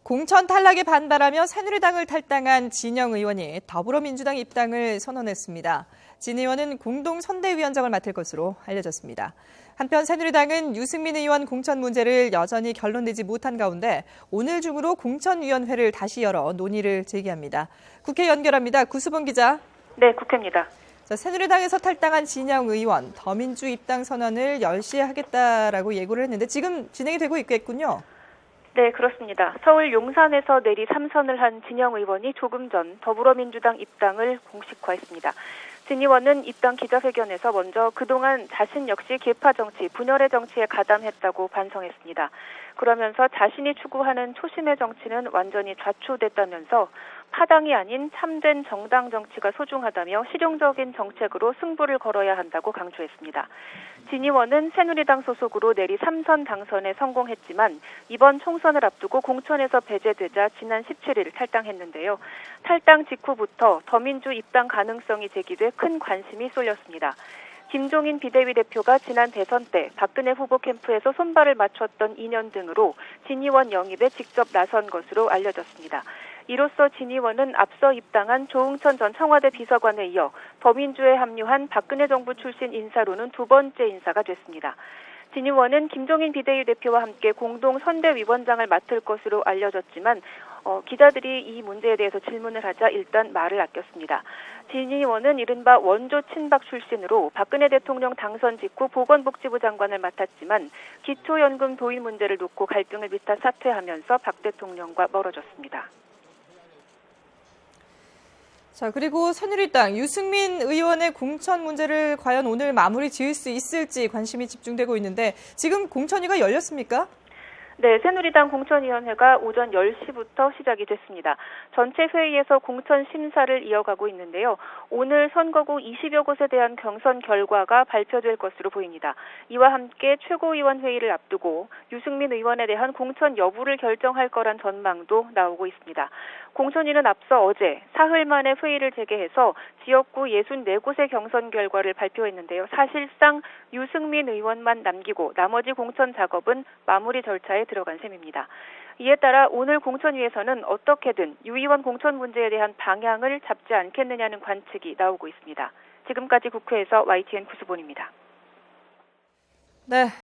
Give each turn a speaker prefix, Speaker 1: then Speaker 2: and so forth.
Speaker 1: 공천 탈락에 반발하며 새누리당을 탈당한 진영 의원이 더불어민주당 입당을 선언했습니다. 진 의원은 공동 선대위원장을 맡을 것으로 알려졌습니다. 한편 새누리당은 유승민 의원 공천 문제를 여전히 결론내지 못한 가운데 오늘 중으로 공천위원회를 다시 열어 논의를 제기합니다. 국회 연결합니다. 구수봉 기자.
Speaker 2: 네, 국회입니다.
Speaker 1: 새누리당에서 탈당한 진영 의원, 더민주 입당 선언을 10시에 하겠다라고 예고를 했는데 지금 진행이 되고 있겠군요.
Speaker 2: 네, 그렇습니다. 서울 용산에서 내리 3선을 한 진영 의원이 조금 전 더불어민주당 입당을 공식화했습니다. 진 의원은 입당 기자회견에서 먼저 그동안 자신 역시 계파 정치, 분열의 정치에 가담했다고 반성했습니다. 그러면서 자신이 추구하는 초심의 정치는 완전히 좌초됐다면서 파당이 아닌 참된 정당 정치가 소중하다며 실용적인 정책으로 승부를 걸어야 한다고 강조했습니다. 진 의원은 새누리당 소속으로 내리 3선 당선에 성공했지만 이번 총선을 앞두고 공천에서 배제되자 지난 17일 탈당했는데요. 탈당 직후부터 더민주 입당 가능성이 제기돼 큰 관심이 쏠렸습니다. 김종인 비대위 대표가 지난 대선 때 박근혜 후보 캠프에서 손발을 맞췄던 인연 등으로 진 의원 영입에 직접 나선 것으로 알려졌습니다. 이로써 진 의원은 앞서 입당한 조응천 전 청와대 비서관에 이어 더민주에 합류한 박근혜 정부 출신 인사로는 두 번째 인사가 됐습니다. 진 의원은 김종인 비대위 대표와 함께 공동 선대위원장을 맡을 것으로 알려졌지만 기자들이 이 문제에 대해서 질문을 하자 일단 말을 아꼈습니다. 진 의원은 이른바 원조 친박 출신으로 박근혜 대통령 당선 직후 보건복지부 장관을 맡았지만 기초연금 도입 문제를 놓고 갈등을 빚다 사퇴하면서 박 대통령과 멀어졌습니다.
Speaker 1: 자, 그리고 새누리당 유승민 의원의 공천 문제를 과연 오늘 마무리 지을 수 있을지 관심이 집중되고 있는데 지금 공천위가 열렸습니까?
Speaker 2: 네, 새누리당 공천위원회가 오전 10시부터 시작이 됐습니다. 전체 회의에서 공천 심사를 이어가고 있는데요. 오늘 선거구 20여 곳에 대한 경선 결과가 발표될 것으로 보입니다. 이와 함께 최고위원 회의를 앞두고 유승민 의원에 대한 공천 여부를 결정할 거란 전망도 나오고 있습니다. 공천위는 앞서 어제 사흘 만에 회의를 재개해서 지역구 64곳의 경선 결과를 발표했는데요. 사실상 유승민 의원만 남기고 나머지 공천 작업은 마무리 절차에 들어간 셈입니다. 이에 따라 오늘 공천위에서는 어떻게든 유 의원 공천 문제에 대한 방향을 잡지 않겠느냐는 관측이 나오고 있습니다. 지금까지 국회에서 YTN 구수본입니다.
Speaker 1: 네.